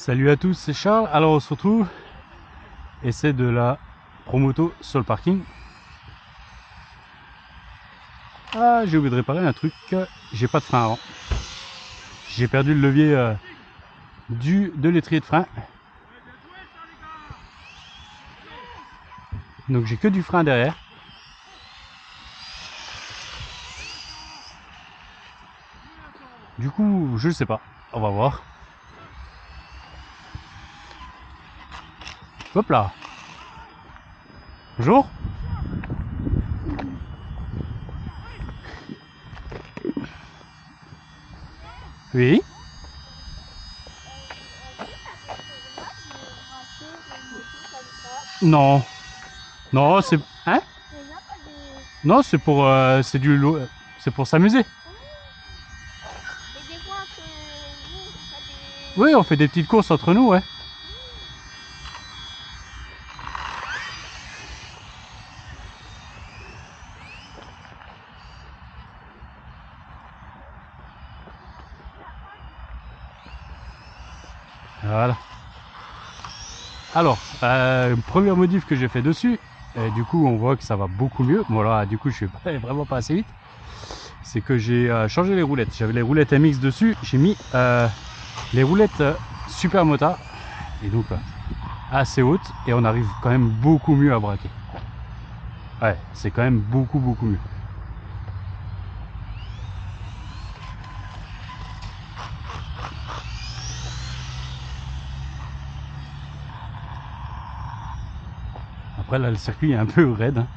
Salut à tous, c'est Charles. Alors on se retrouve et c'est de la promoto sur le parking. Ah, j'ai oublié de réparer un truc, j'ai pas de frein avant. J'ai perdu le levier de l'étrier de frein. Donc j'ai que du frein derrière. Du coup, je sais pas, on va voir. Hop là. Bonjour. Oui. Non. Non, c'est... Hein? Non, c'est pour... c'est du... C'est pour s'amuser. Oui, on fait des petites courses entre nous, ouais. Voilà. Alors, première modif que j'ai fait dessus, et du coup on voit que ça va beaucoup mieux. Bon là, du coup je suis vraiment pas assez vite. C'est que j'ai changé les roulettes. J'avais les roulettes MX dessus, j'ai mis les roulettes Super Motard, et donc assez hautes, et on arrive quand même beaucoup mieux à braquer. Ouais, c'est quand même beaucoup mieux. Après là le circuit est un peu raide, hein,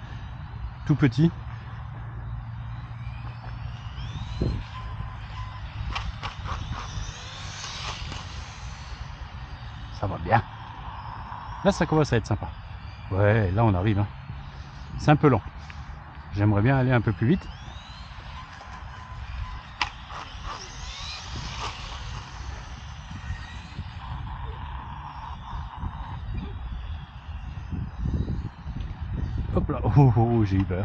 tout petit. Ça va bien. Là ça commence à être sympa. Ouais, là on arrive, hein. C'est un peu lent. J'aimerais bien aller un peu plus vite. Hop là, oh, j'ai eu peur.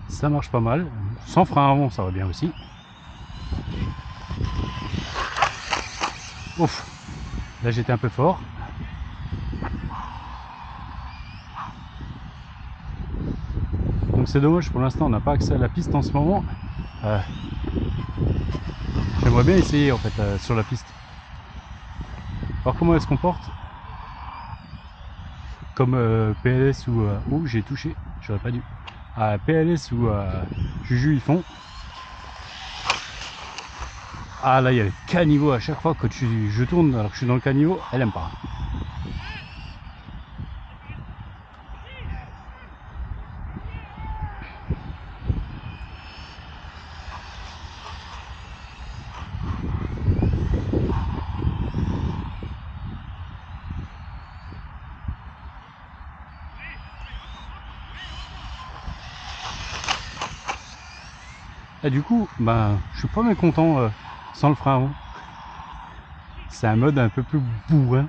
Ça marche pas mal. Sans frein avant, ça va bien aussi. Ouf, là j'étais un peu fort. Donc c'est dommage, pour l'instant on n'a pas accès à la piste en ce moment. J'aimerais bien essayer en fait sur la piste. Alors comment elle se comporte comme PLS ou... oh, j'ai touché, j'aurais pas dû. PLS ou Juju ils font. Ah là il y a le caniveau à chaque fois que je tourne alors que je suis dans le caniveau, elle aime pas. Et du coup, ben, je suis pas mécontent sans le frein avant. C'est un mode un peu plus bourrin.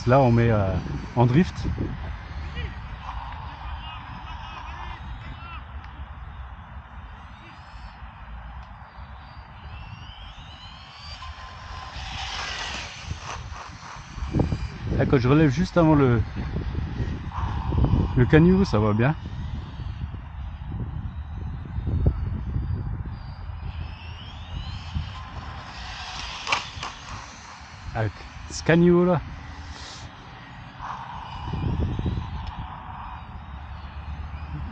Là on met en drift. Là, quand je relève juste avant le caniveau, ça va bien. Avec ce caniveau là.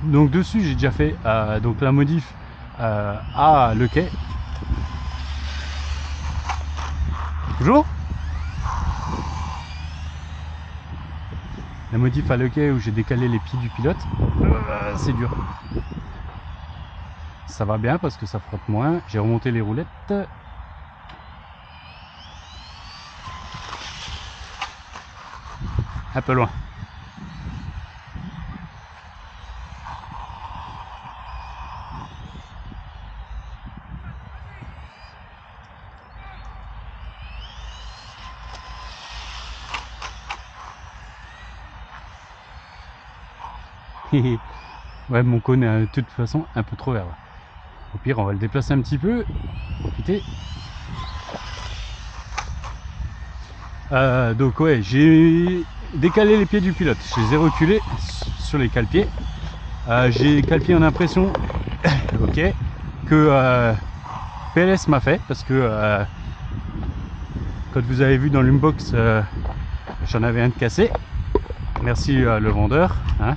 Donc dessus j'ai déjà fait donc la modif à le quai. Bonjour. La modif à le quai où j'ai décalé les pieds du pilote. C'est dur. Ça va bien parce que ça frotte moins. J'ai remonté les roulettes. Un peu loin. Ouais, mon cône est de toute façon un peu trop vert. Au pire, on va le déplacer un petit peu. Profiter. Donc ouais, j'ai décalé les pieds du pilote. Je les ai reculés sur les cale-pieds. J'ai cale-pied en impression, ok, que PLS m'a fait parce que quand vous avez vu dans l'unbox, j'en avais un de cassé. Merci le vendeur. Hein.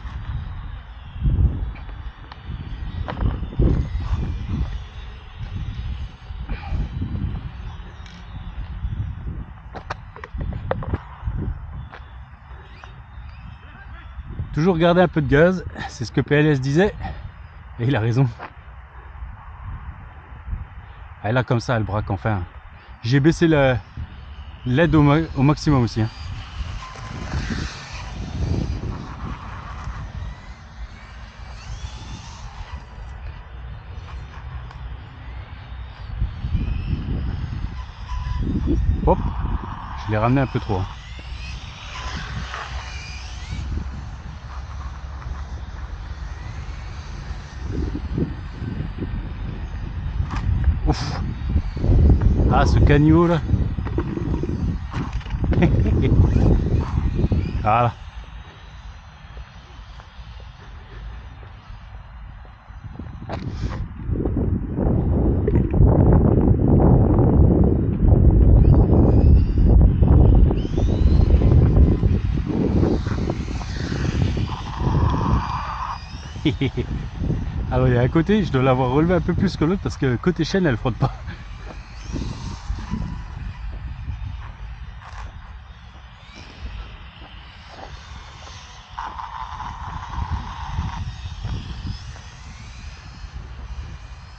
Toujours garder un peu de gaz, c'est ce que PLS disait, et il a raison. Ah, là comme ça elle braque enfin. J'ai baissé l'aide au maximum aussi. Hein. Hop, je l'ai ramené un peu trop. Hein. Ouf. Ah, ce caniveau là. Voilà. Alors il y a un côté, je dois l'avoir relevé un peu plus que l'autre parce que côté chaîne elle frotte pas.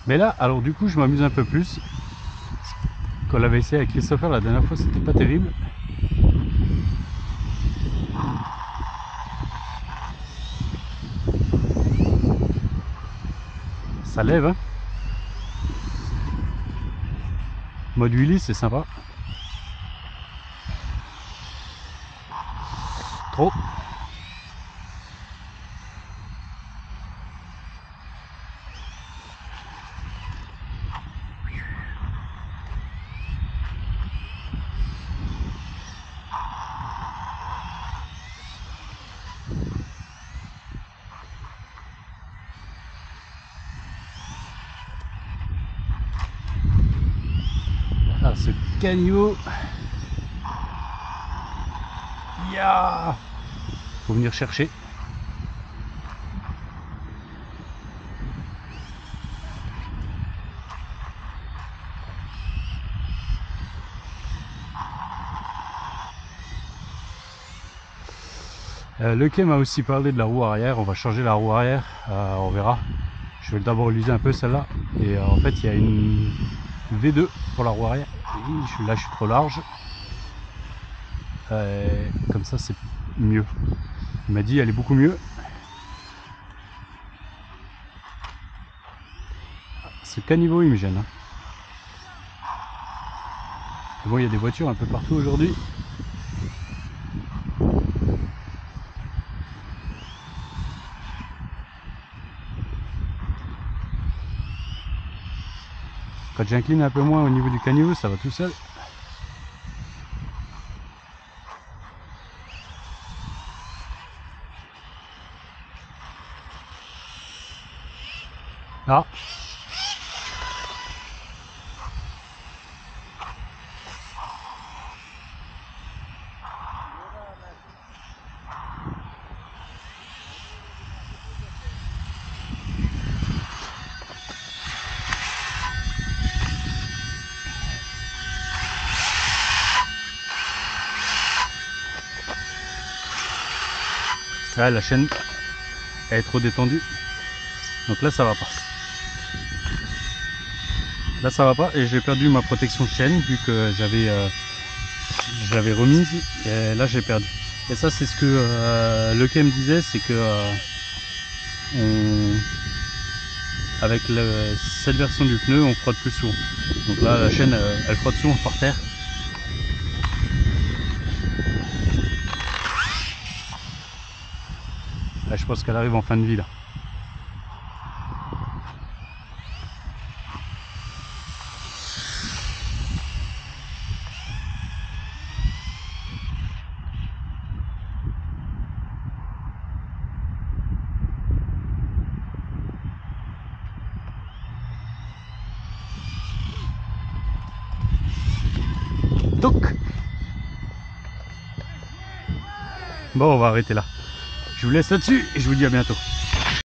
Mais là, alors du coup je m'amuse un peu plus. Quand on l'avait essayé avec Christopher la dernière fois, c'était pas terrible. Ça lève, hein. Mode wheelie, c'est sympa. Trop. Ah, ce caniveau. Yeah. Faut venir chercher. Le quai m'a aussi parlé de la roue arrière. On va changer la roue arrière, on verra. Je vais d'abord l'user un peu celle-là. Et en fait, il y a une V2 pour la roue arrière. Et là, je suis trop large. Comme ça, c'est mieux. Il m'a dit, elle est beaucoup mieux. Ce caniveau, il me gêne. Hein. Bon, il y a des voitures un peu partout aujourd'hui. Quand j'incline un peu moins au niveau du caniveau, ça va tout seul. Ah. Là, la chaîne elle est trop détendue. Donc là, ça va pas. Là, ça va pas. Et j'ai perdu ma protection de chaîne vu que je l'avais remise. Et là, j'ai perdu. Et ça c'est ce que le quai me disait, c'est que avec cette version du pneu on frotte plus souvent. Donc là la chaîne elle frotte souvent par terre. Là, je pense qu'elle arrive en fin de vie là. Donc, bon, on va arrêter là. Je vous laisse là-dessus et je vous dis à bientôt.